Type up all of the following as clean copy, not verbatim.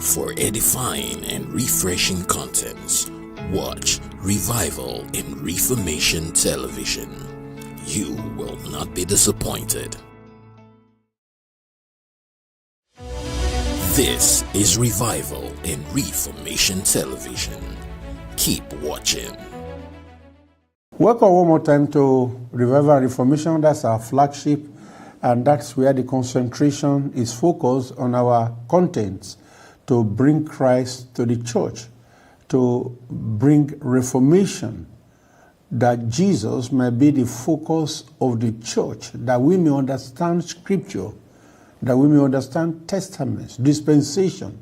For edifying and refreshing contents, watch Revival in Reformation Television. You will not be disappointed. This is Revival in Reformation Television. Keep watching. Welcome one more time to Revival and Reformation. That's our flagship, and that's where the concentration is focused on our contents to bring Christ to the church, to bring reformation, that Jesus may be the focus of the church, that we may understand Scripture, that we may understand testaments, dispensation.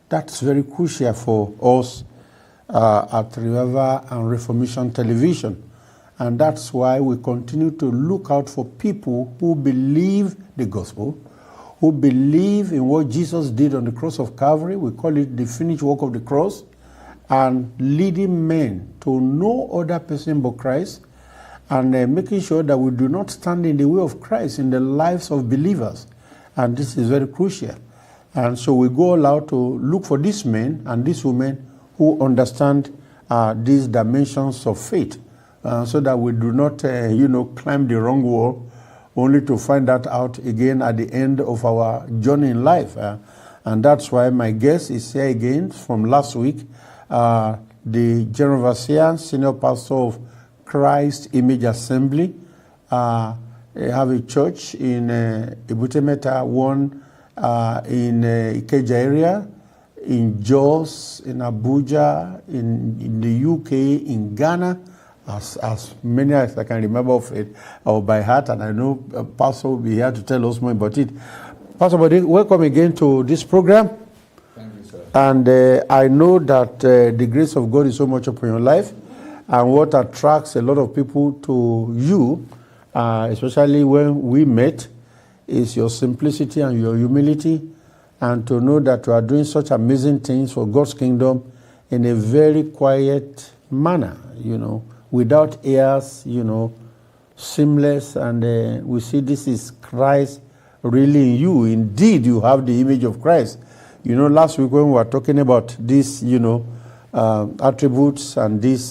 That's very crucial for us at Revival and Reformation Television. And that's why we continue to look out for people who believe the gospel, who believe in what Jesus did on the cross of Calvary. We call it the finished work of the cross, and leading men to no other person but Christ, and making sure that we do not stand in the way of Christ in the lives of believers. And this is very crucial. And so we go all out to look for these men and these women who understand these dimensions of faith, so that we do not, climb the wrong wall, only to find that out again at the end of our journey in life. And that's why my guest is here again from last week, the General Overseer, Senior Pastor of Christ Image Assembly. They have a church in Ibutemeta, one in Ikeja area, in Jos, in Abuja, in the UK, in Ghana, as many as I can remember of it, or by heart, and I know Pastor will be here to tell us more about it. Pastor Bode, welcome again to this program. Thank you, sir. And I know that the grace of God is so much upon your life, and what attracts a lot of people to you, especially when we met, is your simplicity and your humility, and to know that you are doing such amazing things for God's kingdom in a very quiet manner, without airs, seamless, and we see this is Christ really in you. Indeed, you have the image of Christ. Last week when we were talking about these, attributes and these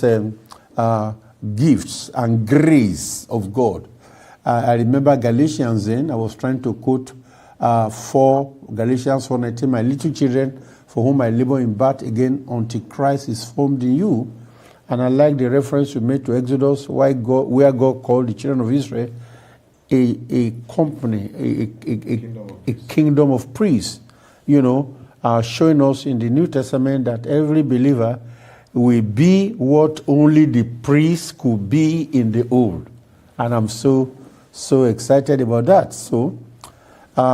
gifts and grace of God, I remember Galatians then, I was trying to quote Galatians 4:19, my little children, for whom I labor in birth again until Christ is formed in you. And I like the reference you made to Exodus, where God called the children of Israel a company, a kingdom of priests, showing us in the New Testament that every believer will be what only the priests could be in the old. And I'm so excited about that. So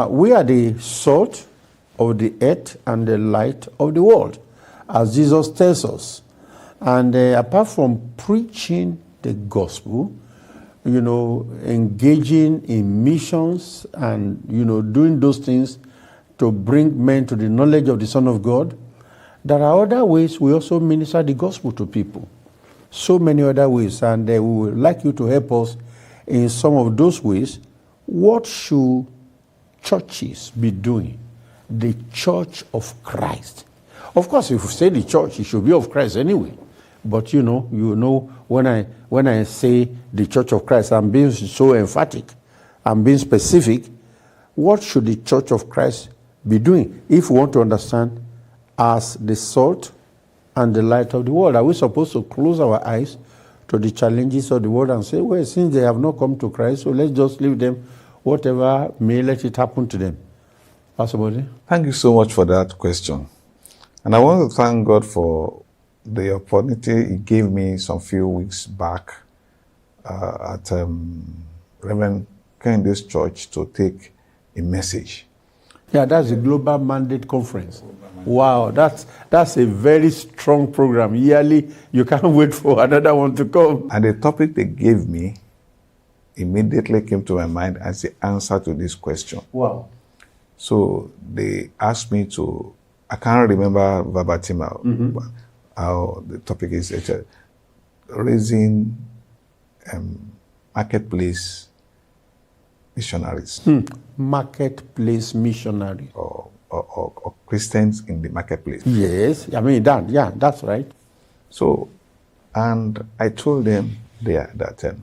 we are the salt of the earth and the light of the world, as Jesus tells us. And apart from preaching the gospel, engaging in missions and, doing those things to bring men to the knowledge of the Son of God, there are other ways we also minister the gospel to people. So many other ways. And we would like you to help us in some of those ways. What should churches be doing? The church of Christ. Of course, if you say the church, it should be of Christ anyway. But when I say the church of Christ, I'm being so emphatic, I'm being specific. What should the church of Christ be doing if we want to understand as the salt and the light of the world? Are we supposed to close our eyes to the challenges of the world and say, well, since they have not come to Christ, so let's just leave them, whatever may, let it happen to them? Pastor Bode? Thank you so much for that question. And I want to thank God for the opportunity He gave me some few weeks back at Reverend Kennedy's church to take a message. Yeah, that's a Global Mandate Conference. Wow, that's a very strong program. Yearly, you can't wait for another one to come. And the topic they gave me immediately came to my mind as the answer to this question. Wow. So they asked me to, I can't remember verbatim how the topic is, raising marketplace missionaries. Marketplace missionary. Or Christians in the marketplace. Yes, I mean, that's right. So, and I told them there that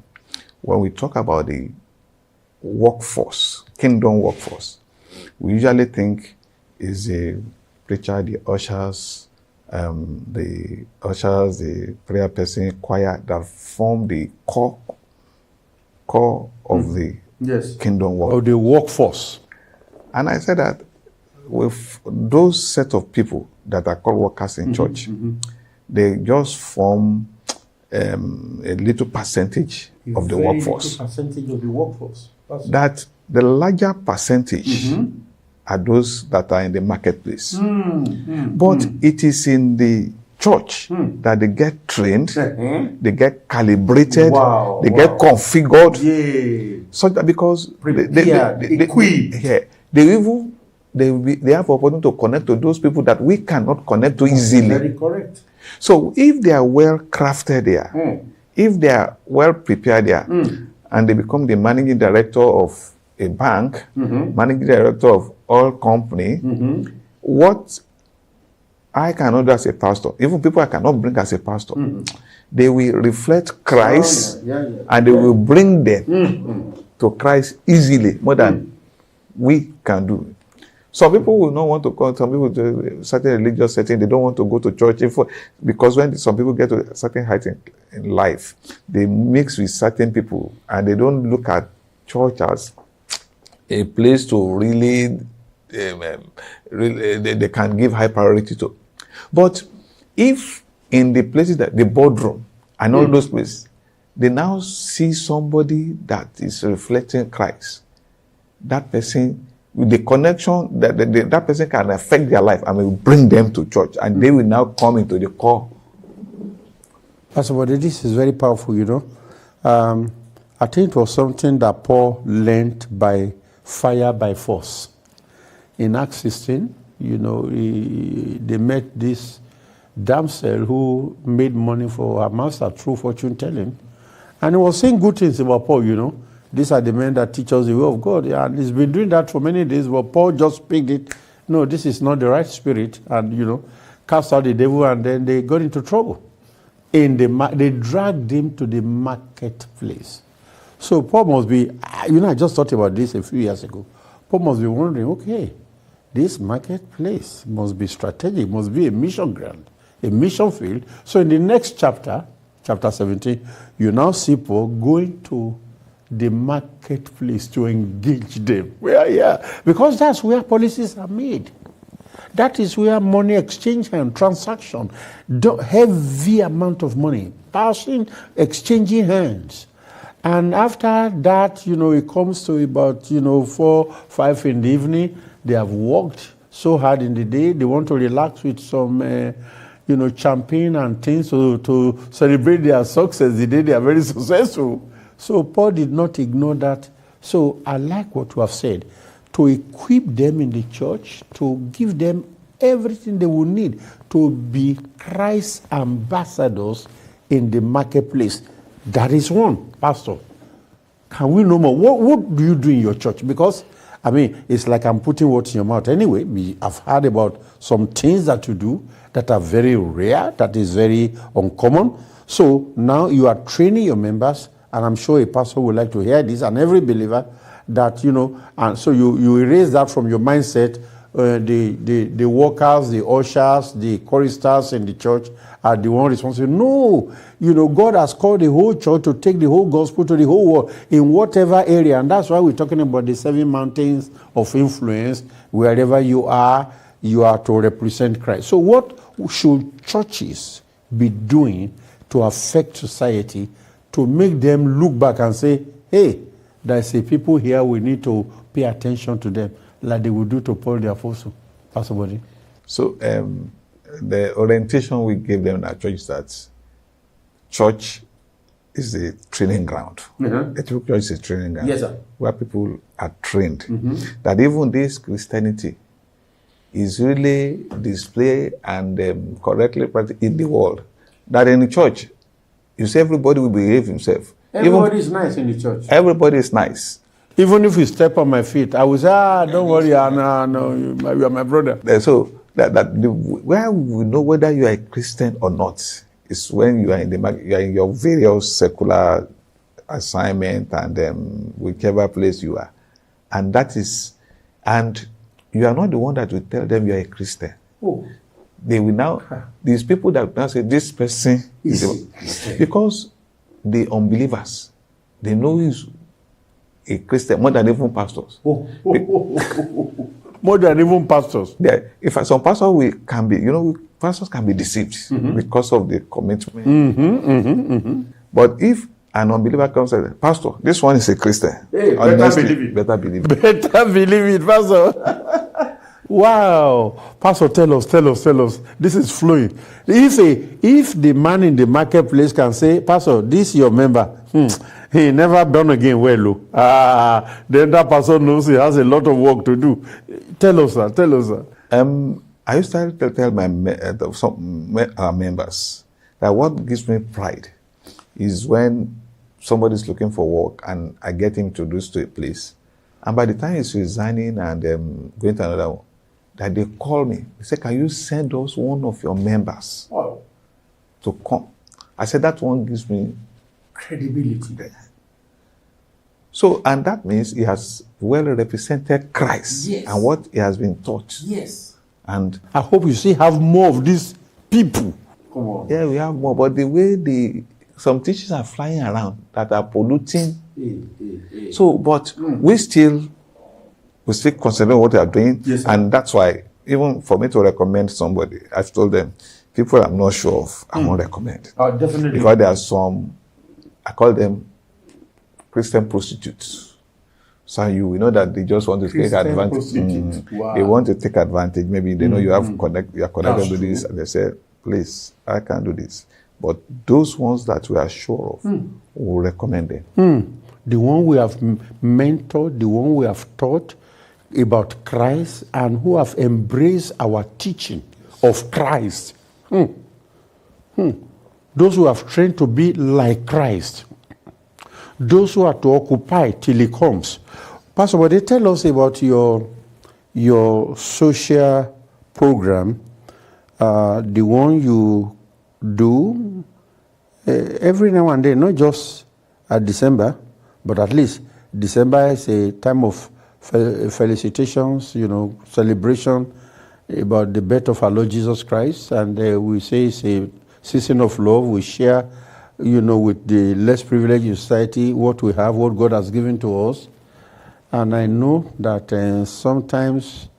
when we talk about the workforce, kingdom workforce, we usually think is the preacher, the ushers, the prayer person, choir that form the core of the kingdom work. Of the workforce. And I said that with those set of people that are called workers in church, they just form a little percentage of the workforce. Little percentage of the workforce. That the larger percentage are those that are in the marketplace. But it is in the church that they get trained, they get calibrated, they get configured. So that because they have opportunity to connect to those people that we cannot connect to easily. Very correct. So if they are well crafted there, if they are well prepared there, and they become the managing director of a bank, managing director of all company, what I cannot do as a pastor, even people I cannot bring as a pastor, they will reflect Christ and they will bring them to Christ easily, more than we can do. Some people will not want to come, some people to a certain religious setting, they don't want to go to church because when some people get to a certain height in life, they mix with certain people and they don't look at church as a place to really they can give high priority to. But if in the places that the boardroom and all those places, they now see somebody that is reflecting Christ, that person, with the connection that person can affect their life, and will bring them to church, and they will now come into the core. Pastor Bode, this is very powerful, you know. I think it was something that Paul learned by fire by force. In Acts 16, you know, they met this damsel who made money for her master through fortune telling, and he was saying good things about Paul, you know. These are the men that teach us the way of God. And he's been doing that for many days, but Paul just picked it. No, this is not the right spirit. And, you know, cast out the devil, and then they got into trouble. They dragged him to the marketplace. So Paul must be, you know, I just thought about this a few years ago. Paul must be wondering, okay, this marketplace must be strategic, must be a mission ground, a mission field. So in the next chapter, chapter 17, you now see Paul going to the marketplace to engage them. Because that's where policies are made. That is where money exchange and transaction, heavy amount of money, passing, exchanging hands. And after that, you know, it comes to about, you know, 4, 5 in the evening. They have worked so hard in the day. They want to relax with some, you know, champagne and things to celebrate their success. The day they are very successful. So Paul did not ignore that. So I like what you have said, to equip them in the church, to give them everything they will need to be Christ's ambassadors in the marketplace. That is one. Pastor, can we know more? What do you do in your church? Because, I mean, it's like I'm putting words in your mouth. Anyway, I've heard about some things that you do that are very rare, that is very uncommon. So now you are training your members. And I'm sure a pastor would like to hear this, and every believer, that, you know, and so you erase that from your mindset. The workers, the ushers, the choristers in the church are the one responsible. No, you know, God has called the whole church to take the whole gospel to the whole world in whatever area. And that's why we're talking about the 7 mountains of influence. Wherever you are to represent Christ. So what should churches be doing to affect society, to make them look back and say, hey, there's a people here, we need to pay attention to them, like they would do to Paul the Apostle? Pastor Bode. So the orientation we gave them in our church is that church is a training ground. A true church is a training ground. Yes, sir. Where people are trained. That even this Christianity is really displayed and correctly practiced in the world. That in the church, you say everybody will behave himself. Everybody is nice in the church. Everybody is nice. Even if you step on my feet, I will say, don't worry, no, you are my brother. So where we know whether you are a Christian or not is when you are in your various secular assignment and whichever place you are, and you are not the one that will tell them you are a Christian. Oh. They will now, these people that now say this person is because the unbelievers, they know he's a Christian more than even pastors. More than even pastors. If some pastors pastors can be deceived because of the commitment. But if an unbeliever comes and says, Pastor, this one is a Christian. Hey, better believe it. Better believe it. Better believe it, Pastor. Wow. Pastor, tell us. This is flowing. If the man in the marketplace can say, Pastor, this is your member. He never done again well. Then that person knows he has a lot of work to do. Tell us, sir. I used to tell my members that what gives me pride is when somebody is looking for work and I get him introduced to a place. And by the time he's resigning and going to another one, that they call me. They say, can you send us one of your members to come? I said, that one gives me credibility. So, and that means he has well represented Christ and what he has been taught. Yes. And I hope you still have more of these people. Come on. Yeah, we have more. But the way some teachers are flying around that are polluting. So, but we still consider what they are doing. Yes, and that's why, even for me to recommend somebody, I've told them, people I'm not sure of, I won't recommend. Definitely. Because there are some, I call them Christian prostitutes. So you know that they just want to take advantage. Wow. They want to take advantage. Maybe they know you are connected to this, and they say, please, I can't do this. But those ones that we are sure of, we'll recommend them. The one we have mentored, the one we have taught about Christ, and who have embraced our teaching of Christ. Those who have trained to be like Christ. Those who are to occupy till he comes. Pastor, but they tell us about your social program, the one you do every now and then, not just at December, but at least December is a time of felicitations, celebration about the birth of our Lord Jesus Christ. And we say it's a season of love. We share, with the less privileged in society what we have, what God has given to us. And I know that sometimes,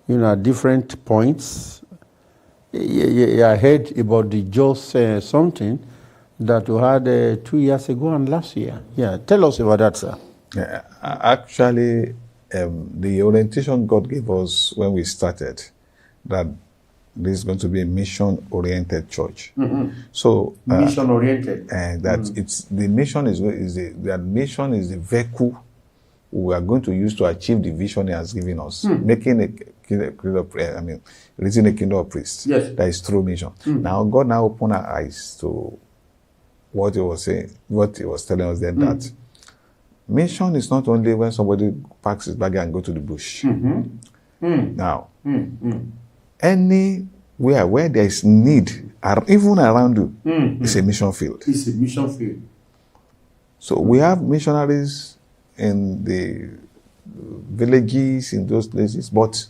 at different points, I heard about the just something that we had 2 years ago and last year. Yeah, tell us about that, sir. Yeah, actually, the orientation God gave us when we started, that this is going to be a mission-oriented church. So mission-oriented, and that the mission is the vehicle we are going to use to achieve the vision He has given us, making raising a kingdom of priests. Yes, that is true mission. Now God opened our eyes to what He was saying, what He was telling us then, that mission is not only when somebody packs his bag and go to the bush. Now, anywhere where there is need, even around you, it's a mission field. It's a mission field. So we have missionaries in the villages, in those places, but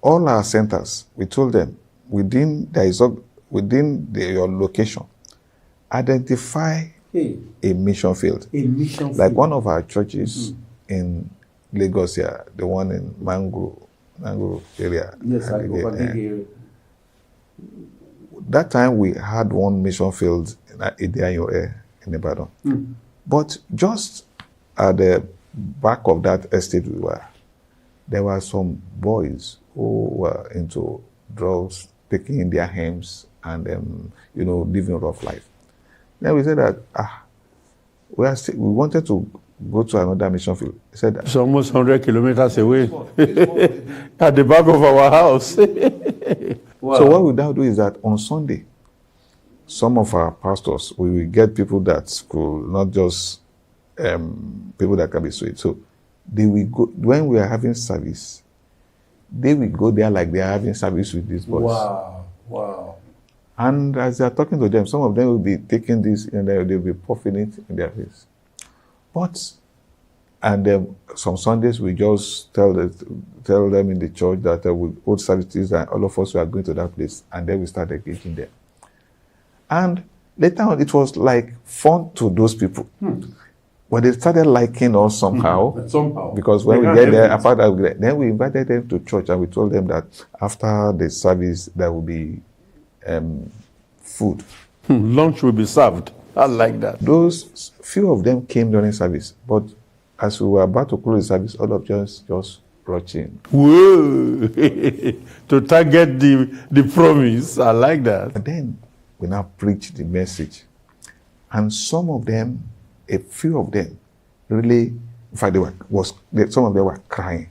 all our centers, we told them, within your location, identify a mission field. A mission field. Like one of our churches in Lagos here, the one in Mango area. Yes, I go that time we had one mission field in Ibadan. But just at the back of that estate there were some boys who were into drugs, taking in their hymns, and living a rough life. Then we said that we wanted to go to another mission field. He said it's almost 100 kilometers away at the back of our house. Wow. So what we now do is that on Sunday, some of our pastors, we will get people that could not just people that can be swayed. So they will go, when we are having service, they will go there like they are having service with these boys. Wow, wow. And as they are talking to them, some of them will be taking this and they'll be puffing it in their face. And some Sundays we just tell them in the church that we hold services and all of us are going to that place, and then we start engaging them. And later on, it was like fun to those people. But they started liking us somehow. Somehow. Because when we get there, apart of that, then we invited them to church and we told them that after the service, there will be food. Lunch will be served. I like that. Those few of them came during service, but as we were about to close the service, all of us just rushed in. Whoa! To target the promise. I like that. And then we now preached the message. And some of them, a few of them, really, in fact, some of them were crying.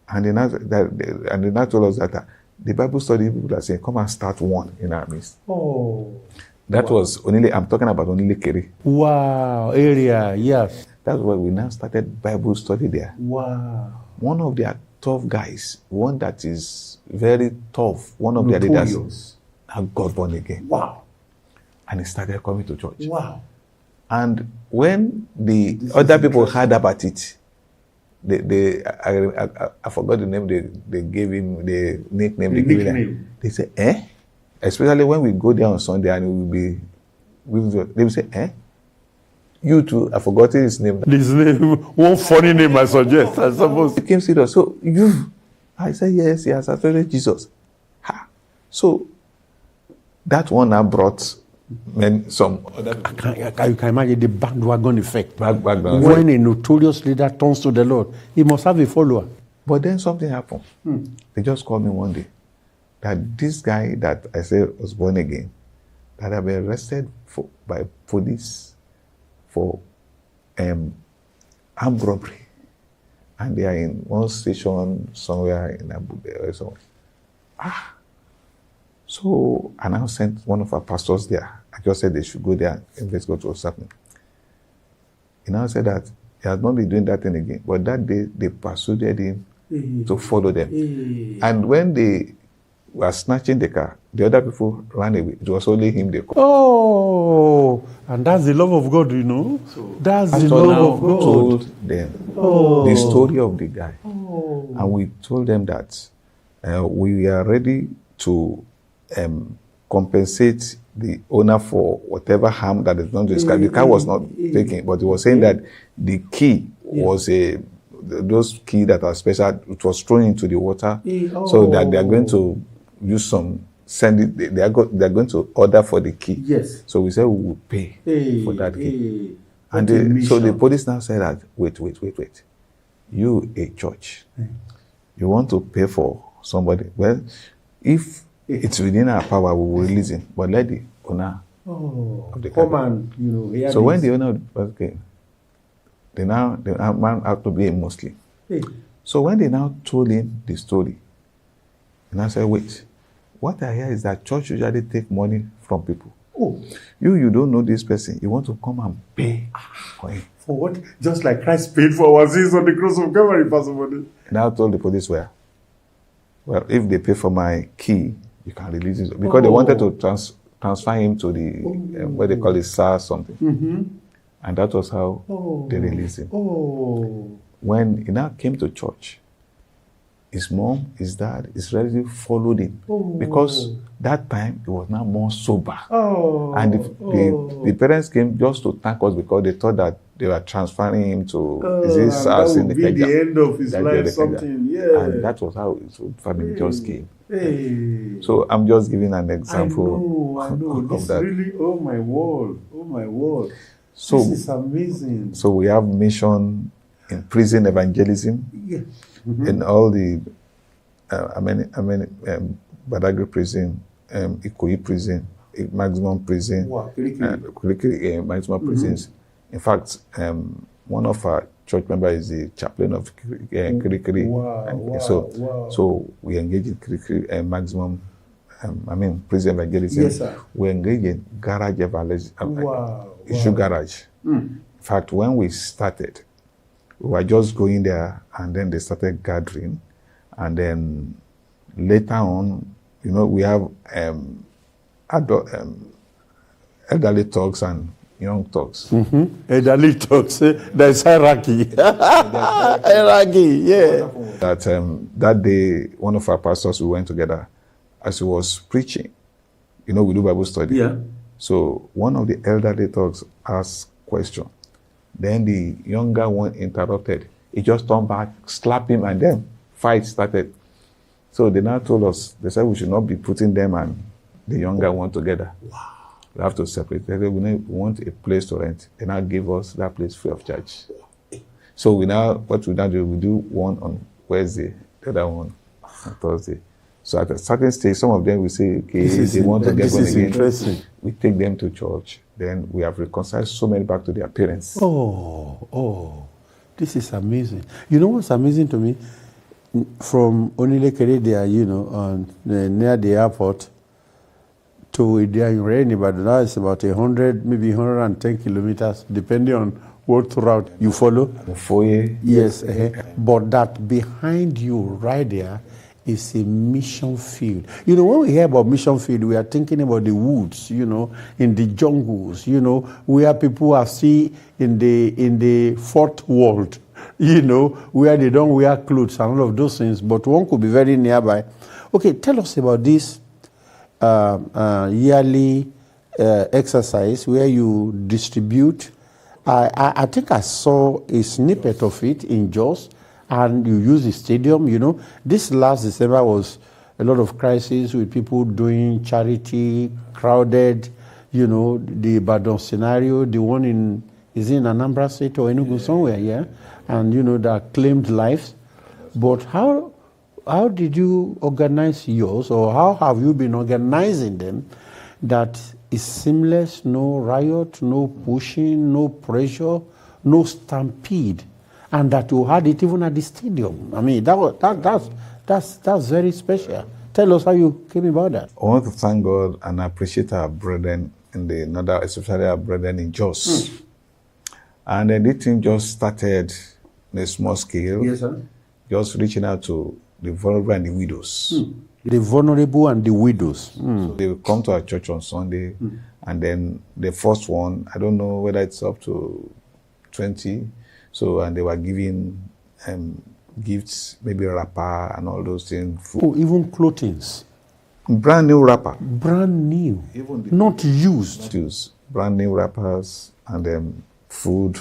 And they now told us that the Bible study people are saying, come and start one in our midst. Oh. That was only, I'm talking about only Kere. Wow, area, yes. That's why we now started Bible study there. Wow. One of their tough guys, one that is very tough, one of their leaders, got born again. Wow. And he started coming to church. Wow. And when the other people heard about it, I forgot the name they gave him, the nickname they gave him. They said, eh? Especially when we go there on Sunday and they will say, eh? You too, I forgot his name. This name, one funny name I suggest, I suppose. It became serious. So I said, yes, he has accepted Jesus. Ha. So that one now brought some other people. You can imagine the bandwagon effect. Background. When a notorious leader turns to the Lord, he must have a follower. But then something happened. They just called me one day that this guy that I said was born again, that had been arrested by police for armed robbery, and they are in one station somewhere in Abuja or somewhere. So I now sent one of our pastors there. I just said they should go there and investigate what's happening. He now said that he has not been doing that thing again, but that day they persuaded him to follow them. And when they were snatching the car, the other people ran away. It was only him they called. Oh, and that's the love of God, you know. That's the So love now of God. told them the story of the guy. And we told them that we are ready to compensate the owner for whatever harm that is done to his car. The car was not taken, but he was saying that the key was those key that are special, it was thrown into the water, so that they are going to use they are going to order for the key. Yes. So we said we will pay for that key. And so the police now said that, wait. You, a church, you want to pay for somebody. Well, if it's within our power, we will release him. But let the owner of the car. Come and, So when the owner of the car came, the man had to be a Muslim. So when they now told him the story, and I said, wait, what I hear is that church usually take money from people. You don't know this person. You want to come and pay for him. For what? Just like Christ paid for our sins on the cross of Calvary, Pastor Bode. And I told the police, well, if they pay for my key, you can release it. Because they wanted to transfer him to the, what they call it, SAR something. And that was how they released him. When he now came to church, his mom, his dad, his relative followed him. Because that time he was now more sober. And the parents came just to thank us because they thought that they were transferring him to his house in the Kenya. That would be the end of his life, something. Yeah. And that was how his family just came. So I'm just giving an example I know. of This that. really, oh my word. So, this is amazing. So we have mission in prison evangelism, in all the, Badagry prison, Ikoyi prison, maximum prison, maximum prisons. In fact, one of our church members is the chaplain of Kirikiri. So we engage in Kirikiri maximum, prison evangelism. Yes, sir. We engage in garage evangelism, issue garage. In fact, when we started, we were just going there, and then they started gathering, and then later on, we have adult, elderly talks and young talks. Elderly talks. There's hierarchy. Hierarchy, yeah. That day, one of our pastors, we went together as he was preaching. We do Bible study. Yeah. So one of the elderly talks asked question. Then the younger one interrupted. He just turned back, slapped him, and then fight started. So they now told us, they said we should not be putting them and the younger one together. Wow. We have to separate. They said, we want a place to rent. They now give us that place free of charge. So what we now do, we do one on Wednesday, the other one on Thursday. So at a certain stage, some of them will say, okay, they want to get born again. We take them to church. Then we have reconciled so many back to their parents. Oh, this is amazing. You know what's amazing to me? From Onilekere there, near the airport, to there in Rainy, but now it's about 100, maybe 110 kilometers, depending on what route you follow. Foye. Yes, but that behind you right there is a mission field. When we hear about mission field, we are thinking about the woods, in the jungles, where people are seen in the fourth world, where they don't wear clothes and all of those things, but one could be very nearby. Okay, tell us about this yearly exercise where you distribute. I think I saw a snippet of it in Jos, and you use the stadium. This last December was a lot of crisis with people doing charity, crowded, the Ibadan scenario, the one is in Anambra State or Enugu somewhere, yeah? And, that claimed lives. But how did you organize yours, or how have you been organizing them that is seamless, no riot, no pushing, no pressure, no stampede, and that you had it even at the stadium? I mean, that's very special. Tell us how you came about that. I want to thank God and appreciate our brethren in the northern, especially our brethren in Jos. And then this thing just started on a small scale. Yes, sir. Just reaching out to the vulnerable and the widows. The vulnerable and the widows. So they will come to our church on Sunday, and then the first one, I don't know whether it's up to 20, and they were giving gifts, maybe wrapper and all those things. Food. Oh, even clothings. Brand new wrapper. Brand new. Not used. Brand new wrappers, and then food,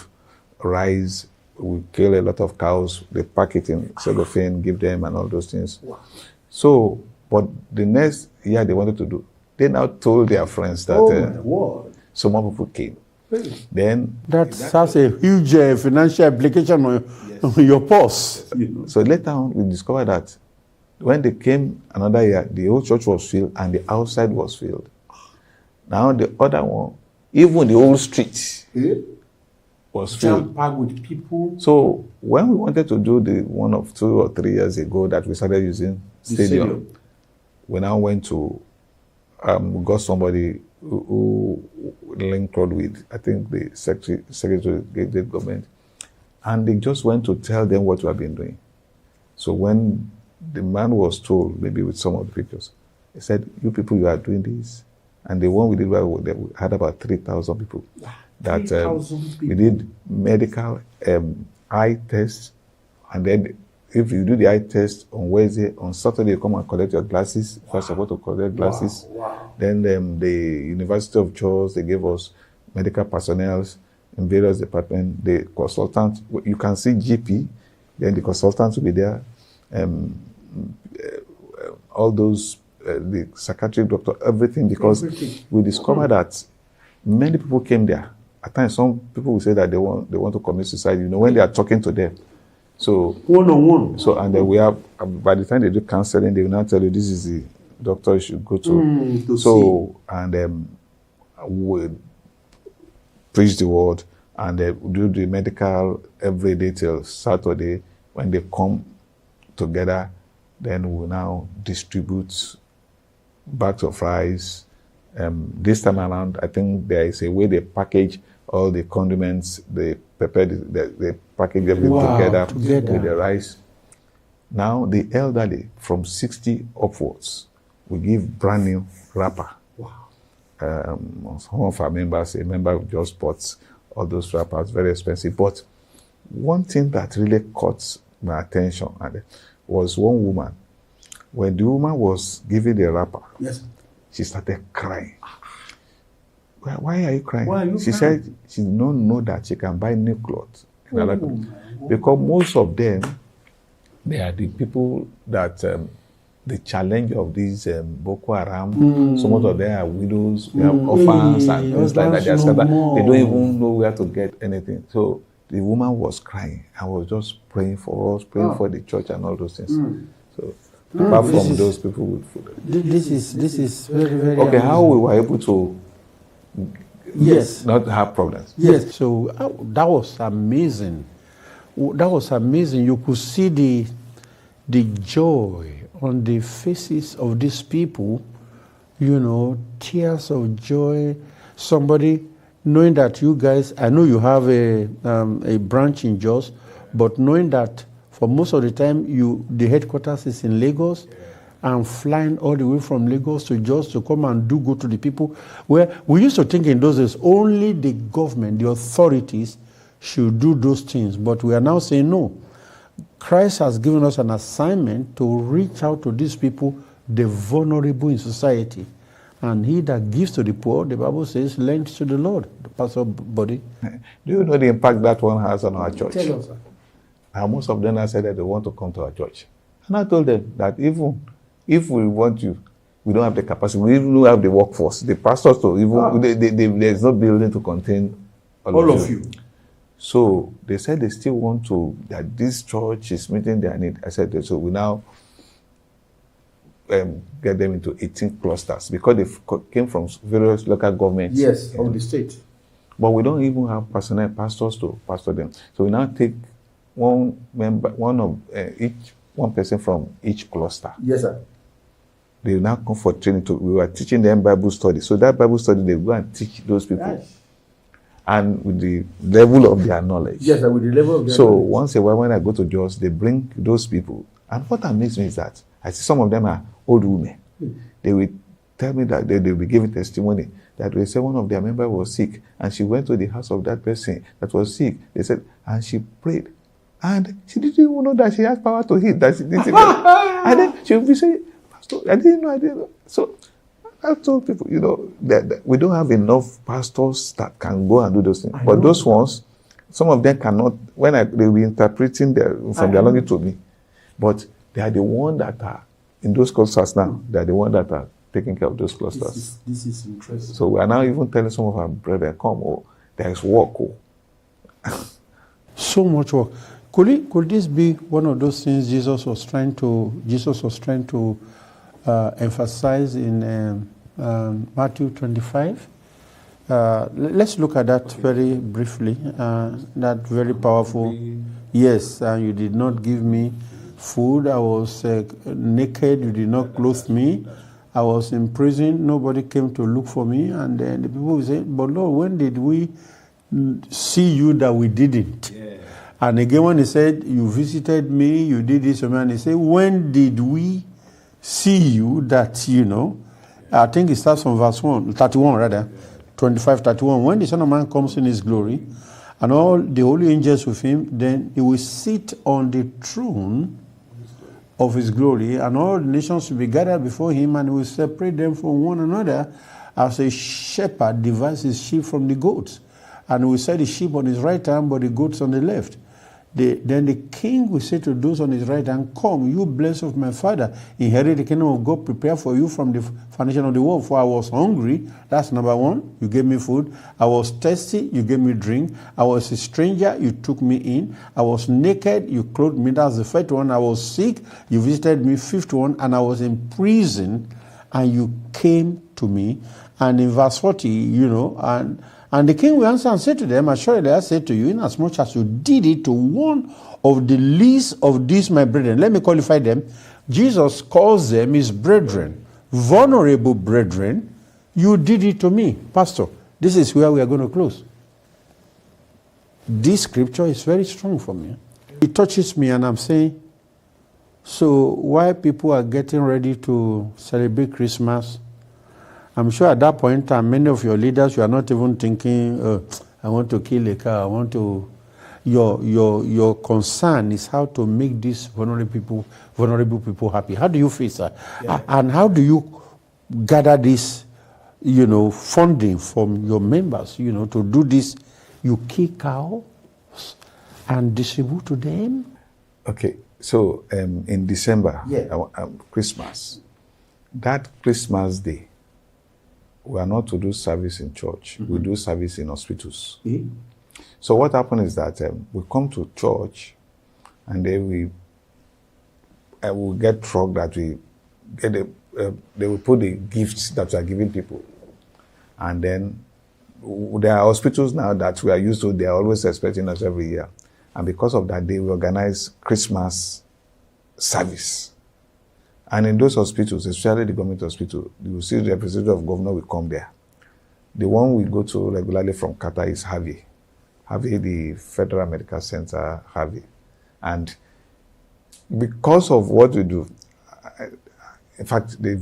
rice. We kill a lot of cows. They pack it in cellophane, give them, and all those things. Wow. So, but the next year they wanted to do, they now told their friends that some more people came. Really? Then that has a huge financial implication on your purse. So later on, we discovered that when they came another year, the whole church was filled and the outside was filled. Now the other one, even the whole street was filled with people. So when we wanted to do the one of 2 or 3 years ago that we started using stadium, we now went to got somebody who linked with, I think, the secretary of the government, and they just went to tell them what we have been doing. So when the man was told, maybe with some of the pictures, he said, "You people, you are doing this," and the one we did, we had about 3,000 people. That we did medical eye tests, and then if you do the eye test on Wednesday, on Saturday you come and collect your glasses. First of all, to collect glasses. Then the University of Jos, they gave us medical personnel in various departments. The consultant, you can see GP, then the consultants will be there. All those, the psychiatric doctor, everything, because we discovered that many people came there. At times, some people will say that they want to commit suicide, when they are talking to them. So one-on-one. So, and then we have, by the time they do counseling, they will now tell you this is the doctor you should go to. See. And we preach the word, and do the medical every day till Saturday. When they come together, then we'll now distribute bags of rice. This time around, I think there is a way they package all the condiments, they prepared they package everything together with the rice. Now the elderly from 60 upwards, we give brand new wrapper. Some of our members, a member of just bought all those wrappers, very expensive. But one thing that really caught my attention was one woman. When the woman was giving the wrapper, she started crying. Why are you crying? She said she don't know that she can buy new clothes. Because most of them, they are the people that the challenge of these Boko Haram. Some of them are widows, we have orphans and things like that. They don't even know where to get anything. So the woman was crying. I was just praying for us, praying for the church and all those things. So apart from those people with food. This is very, very okay, how we were able to not have problems. Yes, so that was amazing. That was amazing. You could see the joy on the faces of these people, tears of joy. Somebody knowing that you guys, I know you have a branch in Jos, but knowing that for most of the time the headquarters is in Lagos, and flying all the way from Lagos to Jos to come and go to the people, where we used to think in those days only the government, the authorities should do those things, but we are now saying no. Christ has given us an assignment to reach out to these people, the vulnerable in society. And he that gives to the poor, the Bible says, lends to the Lord. The pastor body. Do you know the impact that one has on our church? Tell us, sir. And most of them have said that they want to come to our church. And I told them that even if we want you, we don't have the capacity. We even don't have the workforce. The pastors, there's no building to contain all of you. So they said they still want to, that this church is meeting their need. I said, so we now get them into 18 clusters because they came from various local governments. Yes, of the state. But we don't even have pastors to pastor them. So we now take one person from each cluster. Yes, sir. They now come for training. We were teaching them Bible study. So that Bible study, they go and teach those people. Yes. And with the level of their knowledge. Yes, with the level of their knowledge. So once a while when I go to Jos, they bring those people. And what amazes me is that I see some of them are old women. They will tell me that they will be giving testimony that they say one of their members was sick and she went to the house of that person that was sick. They said, and she prayed. And she didn't even know that she has power to heal. That she didn't and then she will be saying, Pastor, I didn't know. So I told people, that we don't have enough pastors that can go and do those things. But those ones, some of them cannot, they'll be interpreting from their language to me. But they are the ones that are in those clusters now. They are the ones that are taking care of those clusters. This is interesting. So we are now even telling some of our brethren, come, there is work. So much work. Could this be one of those things Jesus was trying to emphasize in Matthew 25? Let's look at that very briefly. That very powerful. Yes, you did not give me food. I was naked. You did not clothe me. I was in prison. Nobody came to look for me. And then the people will say, but Lord, when did we see you that we didn't? Yeah. And again, when he said, you visited me, you did this, and he said, when did we see you that, I think it starts from verse 31 rather, 25, 31. When the Son of Man comes in his glory, and all the holy angels with him, then he will sit on the throne of his glory, and all the nations will be gathered before him, and he will separate them from one another as a shepherd divides his sheep from the goats. And he will set the sheep on his right hand, but the goats on the left. Then the king will say to those on his right hand, come, you blessed of my father, inherit the kingdom of God prepared for you from the foundation of the world. For I was hungry, that's number one, you gave me food. I was thirsty, you gave me drink. I was a stranger, you took me in. I was naked, you clothed me, that's the first one. I was sick, you visited me, fifth one. And I was in prison, and you came to me. And in verse 40, and the king will answer and say to them, assuredly I say to you, inasmuch as you did it to one of the least of these my brethren. Let me qualify them. Jesus calls them his brethren, vulnerable brethren. You did it to me. Pastor, this is where we are going to close. this scripture is very strong for me. It touches me, and I'm saying, so while people are getting ready to celebrate Christmas, I'm sure at that point in time, many of your leaders, you are not even thinking, I want to kill a cow, I want to... Your concern is how to make these vulnerable people happy. How do you feel, sir? Yeah. And how do you gather this, funding from your members, to do this? You kill cows and distribute to them? Okay, so in December, Christmas, that Christmas day, we are not to do service in church. We do service in hospitals. So what happened is that we come to church, and then we will get truck that we get. They will put the gifts that we are giving people, and then there are hospitals now that we are used to. They are always expecting us every year, and because of that, they will organize Christmas service. And in those hospitals, especially the government hospital, you will see the representative of governor will come there. The one we go to regularly from Qatar is Harvey, the Federal Medical Center, Harvey. And because of what we do, in fact, they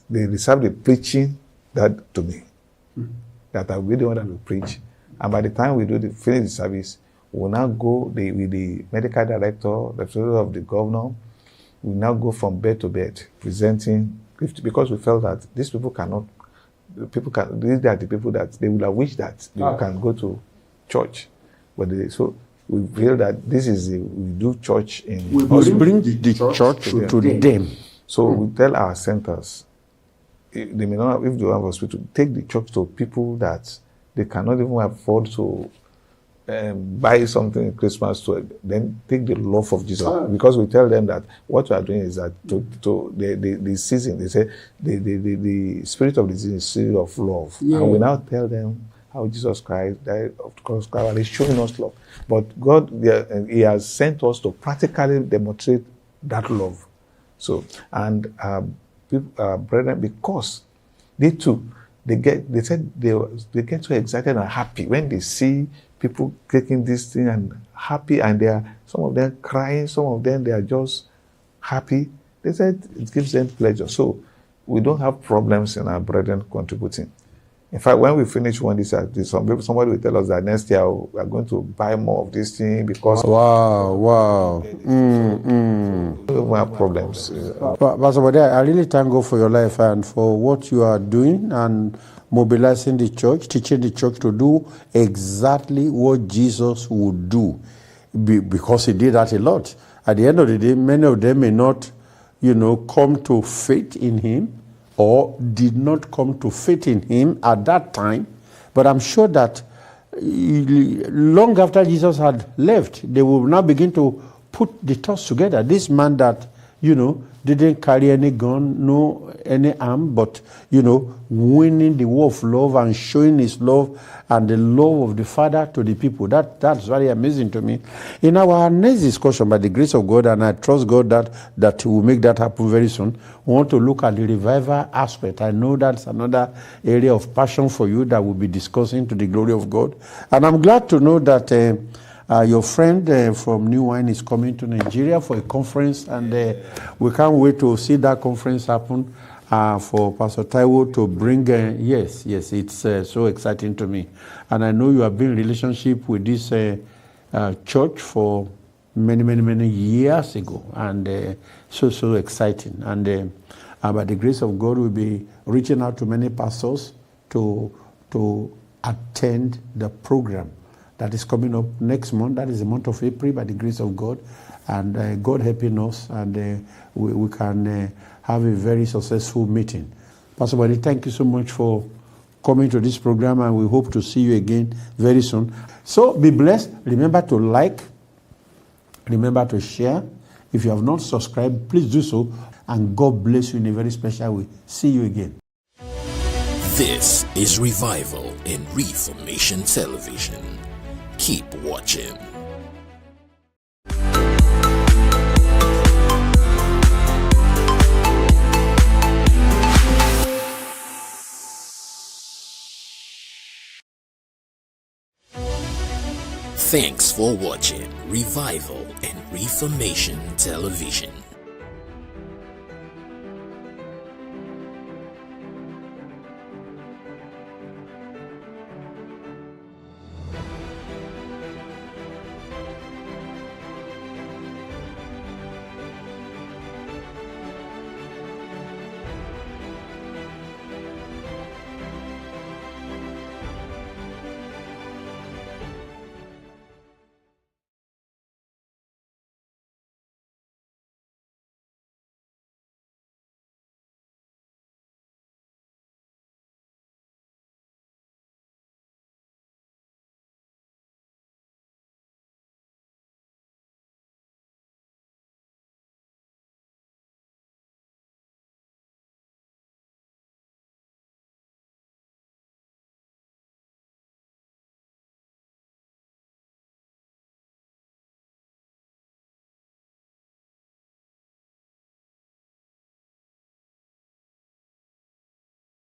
reserve the preaching that to me, that I really want to preach. And by the time we finish the service, we'll now go with the medical director, the representative of the governor. We now go from bed to bed presenting, because we felt that these people cannot. These are the people that they would have wished that they can go to church, but so we feel that this is we do church in. We bring the church to them. So we tell our centers, they may not, if they have a hospital, take the church to people that they cannot even afford to buy something in Christmas to, then take the love of Jesus. Because we tell them that what we are doing is that to the season, they say the spirit of the season is spirit of love. Yeah. And we now tell them how Jesus Christ died of the cross, and he's showing us love. But God, he has sent us to practically demonstrate that love. So, and brethren, because they too, they get so excited and happy when they see people taking this thing and happy, and some of them crying, some of them they are just happy. They said it gives them pleasure. So we don't have problems in our brethren contributing. In fact, when we finish one this, somebody will tell us that next year we are going to buy more of this thing because wow. We don't have problems. Pastor Bode, I really thank God for your life and for what you are doing and mobilizing the church, teaching the church to do exactly what Jesus would do, because he did that a lot. At the end of the day, many of them may not, come to faith in him, or did not come to faith in him at that time. But I'm sure that long after Jesus had left, they will now begin to put the thoughts together. This man that, didn't carry any gun, no any arm, but, winning the war of love and showing his love and the love of the Father to the people. That's very amazing to me. In our next discussion, by the grace of God, and I trust God that will make that happen very soon, we want to look at the revival aspect. I know that's another area of passion for you that we'll be discussing to the glory of God. And I'm glad to know that your friend from New Wine is coming to Nigeria for a conference, and we can't wait to see that conference happen for Pastor Taiwo to bring. Yes, it's so exciting to me. And I know you have been in relationship with this church for many years ago, and so exciting. And by the grace of God, we'll be reaching out to many pastors to attend the program that is coming up next month. That is the month of April, by the grace of God. And God helping us, and we can have a very successful meeting. Pastor Bode, thank you so much for coming to this program, and we hope to see you again very soon. So be blessed. Remember to like. Remember to share. If you have not subscribed, please do so. And God bless you in a very special way. See you again. This is Revival in Reformation Television. Keep watching. Thanks for watching Revival and Reformation Television.